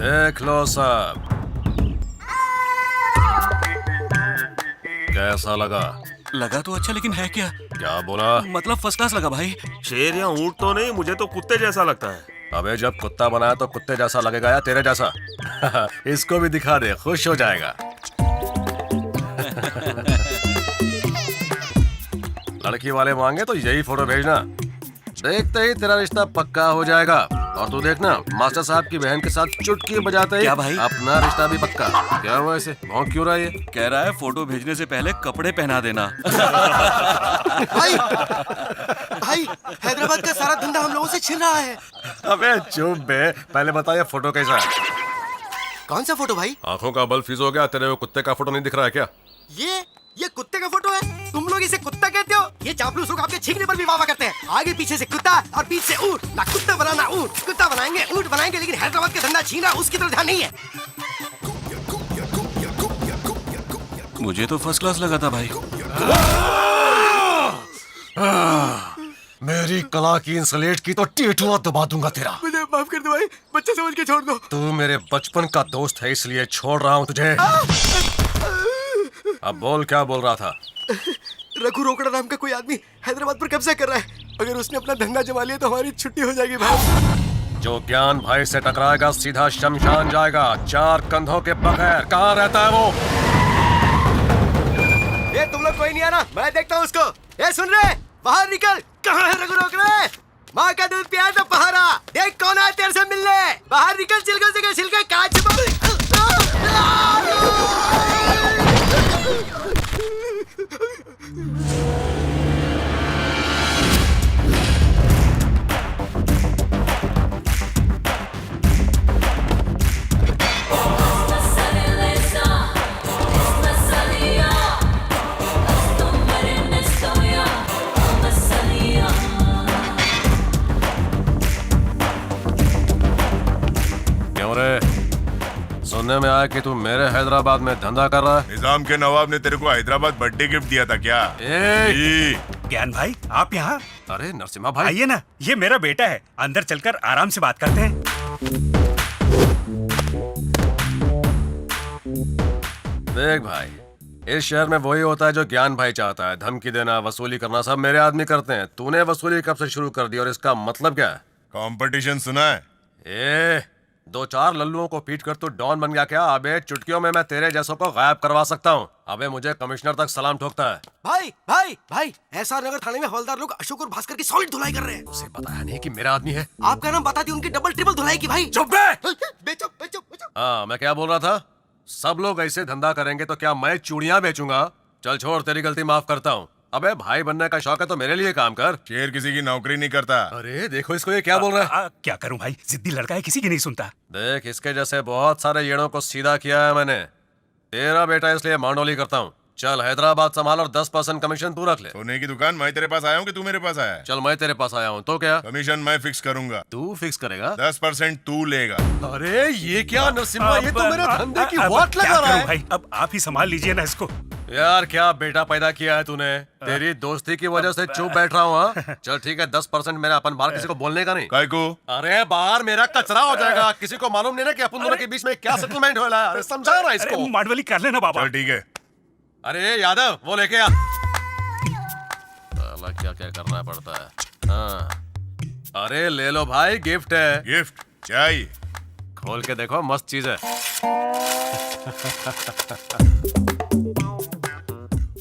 देख लो सब, कैसा लगा? लगा तो अच्छा, लेकिन है क्या? क्या बोला? मतलब फर्स्ट क्लास लगा भाई। शेर या ऊंट तो नहीं, मुझे तो कुत्ते जैसा लगता है। अबे जब कुत्ता बनाया तो कुत्ते जैसा लगेगा या तेरे जैसा? इसको भी दिखा दे, खुश हो जाएगा। लड़की वाले मांगे तो यही फोटो भेजना, देखते ही तेरा रिश्ता पक्का हो जाएगा। और तू देखना, मास्टर साहब की बहन के साथ चुटकी बजाते ही क्या भाई? अपना रिश्ता भी पक्का। क्या हुआ ऐसे भौंक क्यों रहा है ये? कह रहा है फोटो भेजने से पहले कपड़े पहना देना। भाई भाई हैदराबाद का सारा धंधा हम लोगों से छिन रहा है। अबे चुप बे, पहले बता ये फोटो कैसा है? कौन सा फोटो भाई? आंखों का बल फीस हो गया, तेरे को कुत्ते का फोटो नहीं दिख रहा है क्या? ये कुत्ते का फोटो है? तुम लोग इसे कुत्ता कहते हो? ये चापलूस लोग आपके छींकने पर भी वाह करते हैं। आगे पीछे से कुत्ता और बीच से ऊंट। ना कुत्ता बनाना ऊंट, कुत्ता बनाएंगे ऊंट बनाएंगे, लेकिन हैदराबाद का धंधा छीना उसकी तरफ ध्यान नहीं है। मुझे तो फर्स्ट क्लास लगा था भाई। मेरी कला की इंसलेट की तो टेटुआ दबा दूंगा तेरा। मुझे माफ कर दो भाई, बच्चे समझ के छोड़ दो। तू मेरे बचपन का दोस्त है, इसलिए छोड़ रहा हूँ तुझे। अब बोल, क्या बोल रहा था? रघु रोकड़ा नाम का कोई आदमी हैदराबाद पर कब्जा कर रहा है। अगर उसने अपना धंधा जमा लिया तो हमारी छुट्टी हो जाएगी भाई। जो ज्ञान भाई से टकराएगा सीधा शमशान जाएगा, चार कंधों के बगैर। कहाँ रहता है वो? ये तुम लोग कोई नहीं आना, मैं देखता हूँ उसको। ये सुन रहे, बाहर निकल। कहाँ है रघु रोकड़ा? माँ का दूध पिया तो पहाड़ा, देख कौन आया तेरे से मिलने। बाहर निकल, छिलके से छिलके काट। क्यों रे? सुनने में आया कि तू मेरे हैदराबाद में धंधा कर रहा है। निजाम के नवाब ने तेरे को हैदराबाद बर्थडे गिफ्ट दिया था क्या? ए! ज्ञान भाई, आप यहाँ अरे नरसिम्हा भाई, आइए ना, ये मेरा बेटा है। अंदर चलकर आराम से बात करते हैं। देख भाई, इस शहर में वही होता है जो ज्ञान भाई चाहता है। धमकी देना, वसूली करना सब मेरे आदमी करते हैं। तूने वसूली कब से शुरू कर दी और इसका मतलब क्या है? कंपटीशन सुना है? ए, दो चार लल्लुओं को पीट कर तू डॉन बन गया क्या? अबे चुटकियों में मैं तेरे जैसों को गायब करवा सकता हूँ। अबे मुझे कमिश्नर तक सलाम ठोकता है। भाई भाई भाई, एसआर नगर थाने में हवलदार लोग अशोक और भास्कर की सॉलिड धुलाई कर रहे हैं। उसे बताया नहीं कि मेरा आदमी है। आपका नाम बता दी, उनकी डबल ट्रिपल धुलाई की भाई। चुप बे! बेचो बेचो बेचो। हाँ, मैं क्या बोल रहा था? सब लोग ऐसे धंधा करेंगे तो क्या मैं चूड़ियां बेचूंगा? चल छोड़, तेरी गलती माफ करता हूँ। अबे भाई बनने का शौक है तो मेरे लिए काम कर। शेर किसी की नौकरी नहीं करता। अरे देखो इसको, ये क्या बोल रहा है? क्या करूं भाई, जिद्दी लड़का है, किसी की नहीं सुनता। देख, इसके जैसे बहुत सारे येड़ों को सीधा किया है मैंने। तेरा बेटा इसलिए मांडोली करता हूँ। चल हैदराबाद संभाल और 10% कमीशन तू रख ले। सोने की दुकान मैं तेरे पास आया हूँ कि तू मेरे पास आया है? चल मैं तेरे पास आया हूँ तो क्या? कमीशन मैं फिक्स करूंगा। तू फिक्स करेगा? 10% तू लेगा। अरे ये क्या नरसिम्हा, ये तो मेरे धंधे की अब वाट क्या लगा रहा करूं है। भाई, अब आप ही संभाल लीजिए ना इसको। यार क्या बेटा पैदा किया है तूने? तेरी दोस्ती की वजह से चुप बैठ रहा हूँ। हाँ? चल ठीक है, 10% मेरा अपन बाहर किसी को बोलने का नहीं। काय को? अरे बाहर मेरा कचरा हो जाएगा, किसी को मालूम नहीं ना कि अपन दोनों के बीच में क्या सेटलमेंट हो रहा है। अरे समझा रहा इसको। अरे माडवली कर लेना बाबा। चल ठीक है। अरे यादव, वो लेके आ। साला क्या क्या करना पड़ता है। हाँ, अरे ले लो भाई, गिफ्ट है। गिफ्ट चाहिए? खोल के देखो, मस्त चीज है।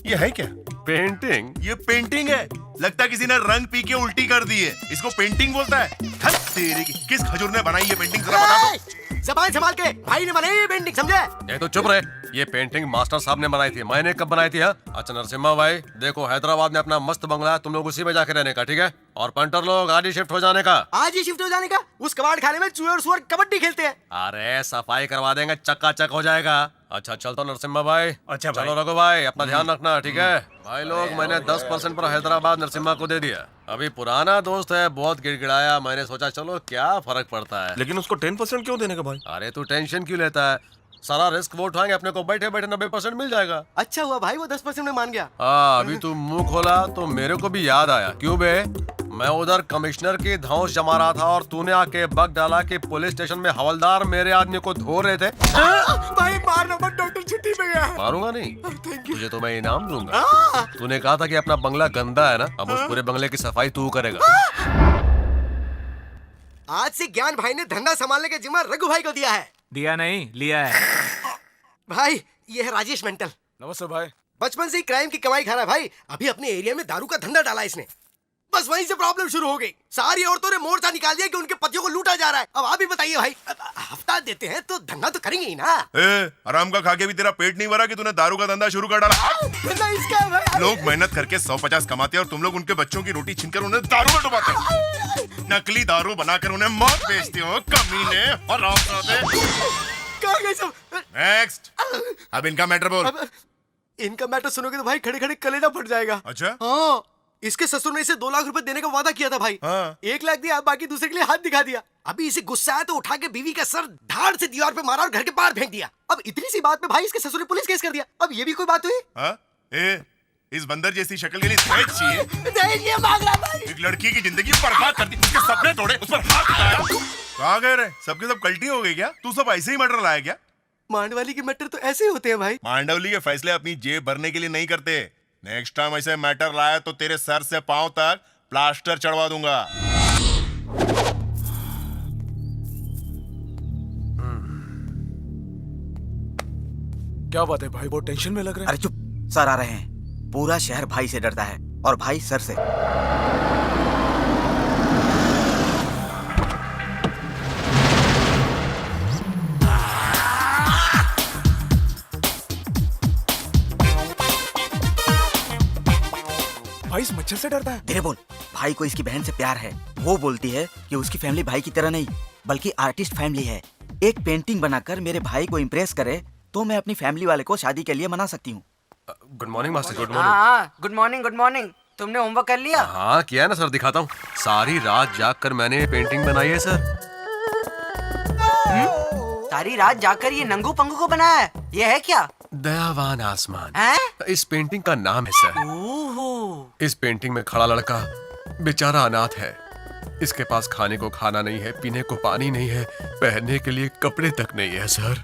ये है क्या? पेंटिंग। ये पेंटिंग है? लगता किसी ने रंग पी के उल्टी कर दी है। इसको पेंटिंग बोलता है? धत तेरी की, किस खजूर ने बनाई ये पेंटिंग, जरा बता दो। जबान संभाल के, भाई ने बनाई ये पेंटिंग, समझे? ये तो चुप रहे। ये पेंटिंग मास्टर साहब ने बनाई थी, मैंने कब बनाई थी? हाँ? अच्छा नरसिम्हा भाई, देखो हैदराबाद में अपना मस्त बंगला है, तुम लोग उसी में जाके रहने का, ठीक है? और पंटर लोग आज ही शिफ्ट हो जाने का। आज ही शिफ्ट हो जाने का? उस कबाड़ खाने में चूहे और सुअर कबड्डी खेलते हैं। अरे सफाई करवा देंगे, चकाचक हो जाएगा। अच्छा चल तो नरसिम्हा भाई। अच्छा भाई। चलो रघु भाई, अपना ध्यान रखना, ठीक है? भाई लोग, मैंने 10% पर हैदराबाद नरसिम्हा को दे दिया। अभी पुराना दोस्त है, बहुत गिड़गिड़ाया, मैंने सोचा चलो क्या फर्क पड़ता है। लेकिन उसको 10% क्यों देने का भाई? अरे तू टेंशन क्यों लेता है? सारा रिस्क वो उठाएंगे, अपने को बैठे बैठे 90% मिल जाएगा। अच्छा हुआ भाई वो 10% में मान गया। हाँ, अभी तू मुंह खोला तो मेरे को भी याद आया। क्यों बे? मैं उधर कमिश्नर की धौंस जमा रहा था और तूने आके बग डाला कि पुलिस स्टेशन में हवलदार मेरे आदमी को धो रहे थे। भाई मारना मत, डॉक्टर छुट्टी पे गया है। मारूंगा नहीं, तुझे तो मैं इनाम दूंगा। तूने कहा था कि अपना बंगला गंदा है ना, अब उस पूरे बंगले की सफाई तू करेगा। आज से ज्ञान भाई ने धंधा संभालने का जिम्मा रघु भाई को दिया है। दिया नहीं, लिया है। भाई ये है राजेश मेंटल। नमस्ते भाई। बचपन से ही क्राइम की कमाई खा रहा है भाई। अभी अपने एरिया में दारू का धंधा डाला इसने, बस वहीं से प्रॉब्लम शुरू हो गई। सारी औरतों ने मोर्चा निकाल दिया कि उनके पतियों को लूटा जा रहा है। अब आप भी बताइए भाई, हफ्ता देते हैं तो धंधा तो करेंगे ही ना। आराम का खा के भी तेरा पेट नहीं भरा कि तूने दारू का धंधा शुरू कर डाला। धंधा इसका है भाई। लोग मेहनत करके 150 कमाते हैं और तुम लोग उनके बच्चों की रोटी छीनकर उन्हें दारू में डुबाते हो। नकली दारू बनाकर उन्हें मौत बेचते हो, कमीने और कहाँ गए सब? नेक्स्ट, अब इनका मैटर बोल। अब इनका मैटर सुनोगे तो भाई खड़े खड़े कलेजा फट जाएगा। अच्छा, हाँ, इसके ससुर ने इसे 2 लाख रुपए देने का वादा किया था भाई। हाँ। 1 लाख दिया, बाकी दूसरे के लिए हाथ दिखा दिया। अभी इसे गुस्सा आया तो उठा के बीवी का सर धाड़ से दीवार पे मारा और घर के बाहर फेंक दिया। अब इतनी सी बात में भाई इसके ससुर ने पुलिस केस कर दिया। अब ये भी कोई बात हुई? हाँ? इस बंदर जैसी शक्ल के लिए दहेज चाहिए? दहेज ये मांग रहा भाई। एक लड़की की जिंदगी बर्बाद कर दी, उसके सपने तोड़े, उस पर हाथ उठाया। कहाँ गए रे? सबके सब कल्टी हो गई क्या? तू सब ऐसे ही मर्डर लाया क्या? मांडवाली के मैटर तो ऐसे ही होते हैं भाई। मांडवली के फैसले अपनी जेब भरने के लिए नहीं करते। नेक्स्ट टाइम ऐसे मैटर लाया तो तेरे सर से पांव तक प्लास्टर चढ़वा दूंगा। क्या बात है भाई, बहुत टेंशन में लग रहा है। अरे चुप, सर आ रहे हैं। पूरा शहर भाई से डरता है और भाई सर से। भाई इस मच्छर से डरता है। धीरे बोल। भाई को इसकी बहन से प्यार है। वो बोलती है कि उसकी फैमिली भाई की तरह नहीं बल्कि आर्टिस्ट फैमिली है। एक पेंटिंग बनाकर मेरे भाई को इम्प्रेस करे तो मैं अपनी फैमिली वाले को शादी के लिए मना सकती हूँ। Good morning master, good morning. हाँ, गुड मॉर्निंग, गुड मॉर्निंग। तुमने होमवर्क कर लिया? हाँ किया है ना सर, दिखाता हूँ। सारी रात जाग कर मैंने पेंटिंग बनाई है सर। सारी रात जाकर ये नंगू पंगू को बनाया है? ये है क्या? दयावान आसमान। हैं? इस पेंटिंग का नाम है सर। ओहो। इस पेंटिंग में खड़ा लड़का बेचारा अनाथ है। इसके पास खाने को खाना नहीं है, पीने को पानी नहीं है, पहनने के लिए कपड़े तक नहीं है सर।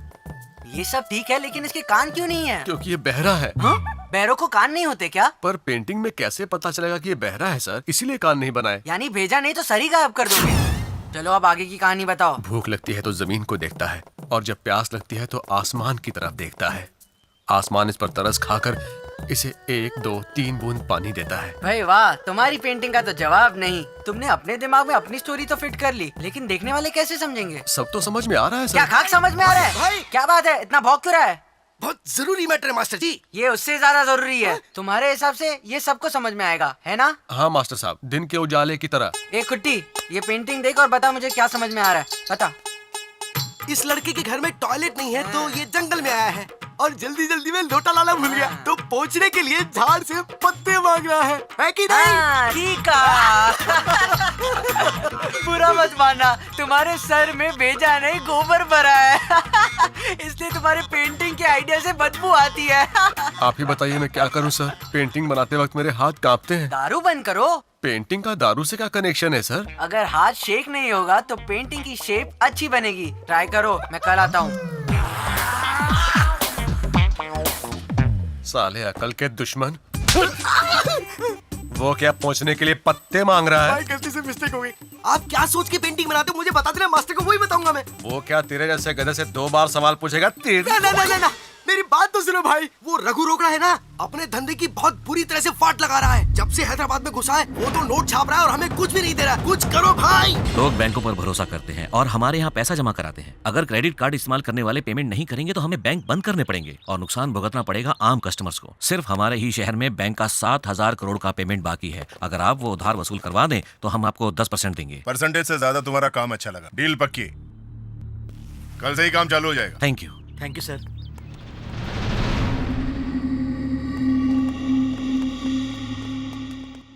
ये सब ठीक है, लेकिन इसके कान क्यों नहीं है? क्योंकि ये बहरा है। हाँ? बैरों को कान नहीं होते क्या? पर पेंटिंग में कैसे पता चलेगा कि ये बहरा है सर, इसीलिए कान नहीं बनाए। यानी भेजा नहीं तो सर ही गायब कर दोगे। चलो अब आगे की कहानी बताओ। भूख लगती है तो जमीन को देखता है और जब प्यास लगती है तो आसमान की तरफ देखता है। आसमान इस पर तरस खाकर इसे 1, 2, 3 बूंद पानी देता है। भाई वाह, तुम्हारी पेंटिंग का तो जवाब नहीं। तुमने अपने दिमाग में अपनी स्टोरी तो फिट कर ली, लेकिन देखने वाले कैसे समझेंगे? सब तो समझ में आ रहा है क्या सर। खाक समझ में आ रहा है? भाई! क्या बात है, इतना भौंक क्यों रहा है? बहुत जरूरी मैटर है मास्टर जी। ये उससे ज्यादा जरूरी है। तुम्हारे हिसाब से ये सबको समझ में आएगा, है ना? हाँ मास्टर साहब, दिन के उजाले की तरह। एक कुट्टी, ये पेंटिंग देख और बता मुझे क्या समझ में आ रहा है। बता। इस लड़के के घर में टॉयलेट नहीं है तो ये जंगल में आया है और जल्दी जल्दी में लोटा लाना भूल गया तो पोंछने के लिए झाड़ से पत्ते मांग रहा है कि नहीं? हाँ, ठीक है। बुरा मत मानना, तुम्हारे सर में भेजा नहीं गोबर भरा है। इसलिए तुम्हारे पेंटिंग के आइडिया से बदबू आती है। आप ही बताइए मैं क्या करूं सर, पेंटिंग बनाते वक्त मेरे हाथ कांपते हैं। दारू बंद करो। पेंटिंग का दारू से क्या कनेक्शन है सर? अगर हाथ शेक नहीं होगा तो पेंटिंग की शेप अच्छी बनेगी। ट्राई करो, मैं कल आता हूँ। साले अकल के दुश्मन। वो क्या पहुंचने के लिए पत्ते मांग रहा है? भाई गलती से मिस्टेक हो गई। आप क्या सोच के पेंटिंग बनाते हो मुझे बता देना, मास्टर को वही बताऊंगा मैं। वो क्या तेरे जैसे गधे से 2 बार सवाल पूछेगा? ना ना ना ना ना, मेरी बात तो सुनो भाई। वो रघु रोकड़ा है ना, अपने धंधे की बहुत बुरी तरह से फाट लगा रहा है। जब से हैदराबाद में घुसा है वो तो नोट छाप रहा है और हमें कुछ भी नहीं दे रहा। कुछ करो भाई। लोग बैंकों पर भरोसा करते हैं और हमारे यहाँ पैसा जमा कराते हैं। अगर क्रेडिट कार्ड इस्तेमाल करने वाले पेमेंट नहीं करेंगे तो हमें बैंक बंद करने पड़ेंगे और नुकसान भुगतना पड़ेगा आम कस्टमर्स को। सिर्फ हमारे ही शहर में बैंक का 7,000 करोड़ का पेमेंट बाकी है। अगर आप वो उधार वसूल करवा दें तो हम आपको 10% देंगे। परसेंटेज से ज्यादा तुम्हारा काम अच्छा लगा, डील पक्की। कल से ही काम चालू हो जाएगा। Thank you. Thank you sir.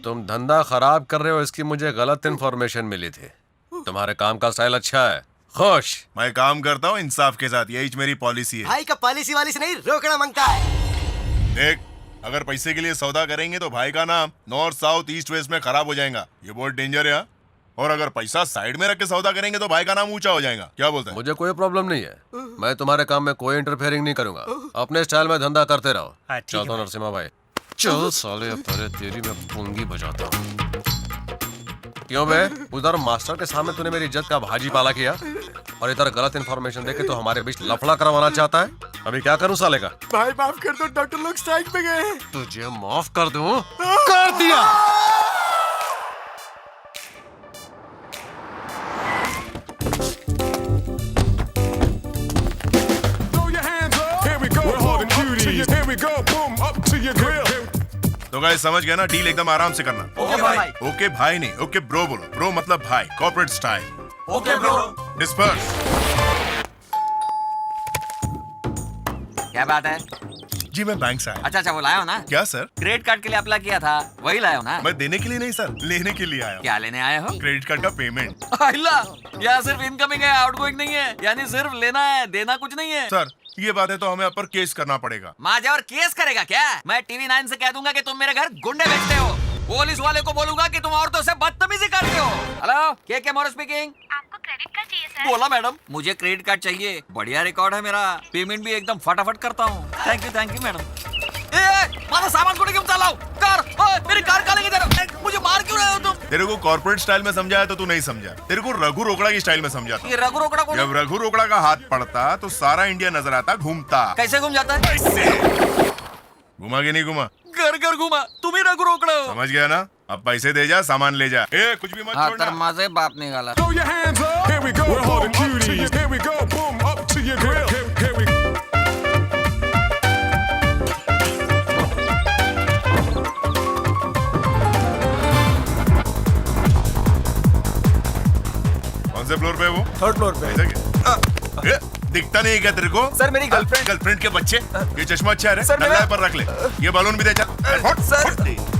तुम धंधा खराब कर रहे हो इसकी मुझे गलत इन्फॉर्मेशन मिली थी। तुम्हारे काम का स्टाइल अच्छा है, खुश। मैं काम करता हूँ इंसाफ के साथ, यही मेरी पॉलिसी है। भाई का पॉलिसी वाली से नहीं, रोकड़ा मांगता है। देख, अगर पैसे के लिए सौदा करेंगे तो भाई का नाम नॉर्थ साउथ ईस्ट वेस्ट में खराब हो जाएगा, ये बहुत डेंजर है। और अगर पैसा साइड में रख के सौदा करेंगे तो भाई का नाम ऊंचा हो जाएगा। क्या बोलते हैं? मुझे कोई प्रॉब्लम नहीं है, मैं तुम्हारे काम में कोई इंटरफेयरिंग नहीं करूंगा। अपने स्टाइल में धंधा करते रहो। हाँ, ठीक है चलता हूं नरसिम्हा भाई। चल साले, अब पहले तेरी मैं पुंगी बजाता हूँ। क्यों बे, उधर मास्टर के सामने तूने मेरी इज्जत का भाजी पाला किया और इधर गलत इन्फॉर्मेशन देके तो हमारे बीच लफड़ा करवाना चाहता है। अभी क्या करूं साले का? भाई माफ कर दो, डॉक्टर लोग स्ट्राइक पे गए हैं। तुझे माफ कर दूं? कर दिया। तो गाइस समझ गए ना, डील एकदम आराम से करना। ओके भाई। ओके भाई नहीं, ओके ब्रो बोलो। ब्रो मतलब भाई, corporate style. Okay bro. Disperse. क्या बात है? जी मैं बैंक से आया। अच्छा वो लाया हो ना? क्या सर? क्रेडिट कार्ड के लिए अप्लाई किया था, वही लाया हो ना? मैं देने के लिए नहीं सर, लेने के लिए आया हूँ। क्या लेने आए हो? क्रेडिट कार्ड का पेमेंट। यहाँ सिर्फ इनकमिंग है, आउटगोइंग नहीं है, यानी सिर्फ लेना है, देना कुछ नहीं है। सर ये बात है तो हमें आप पर केस करना पड़ेगा। माजा और केस करेगा क्या? मैं टीवी 9 से कह दूंगा कि तुम मेरे घर गुंडे बेचते हो। पुलिस वाले को बोलूंगा कि तुम औरतों से बदतमीजी करते हो। हेलो, के मोरो स्पीकिंग। आपको क्रेडिट कार्ड चाहिए सर? बोला मैडम, मुझे क्रेडिट कार्ड चाहिए। बढ़िया रिकॉर्ड है मेरा, पेमेंट भी एकदम फटाफट करता हूँ। Thank you madam. मारा सामान को क्यों चलाओ? कार, मेरी कार काले किधर? मुझे मार क्यों रहे हो तुम? तेरे को कॉर्पोरेट स्टाइल में समझाया तो तू नहीं समझा। तेरे को रघु रोकड़ा की स्टाइल में समझा था। ये रघु रोकड़ा कौन? जब रघु रोकड़ा का हाथ पड़ता तो सारा इंडिया नजर आता घूमता। कैसे घूम जाता है? घुमा के नहीं घुमा? घर घर घूमा, तुम ही रघु रोकड़ा हो। समझ गया ना? अब पैसे दे जा, सामान ले जा। ए कुछ भी मत छोड़ना। माजे बाप निकाला। कौन से फ्लोर पे है वो? थर्ड फ्लोर पे। ऐसा क्या? दिखता नहीं है क्या तेरे को? सर, मेरी गर्लफ्रेंड। गर्लफ्रेंड के बच्चे। ये चश्मा अच्छा है रे? सर, मेरा- नल्ला है पर रख ले। ये बलून भी दे चल। सर।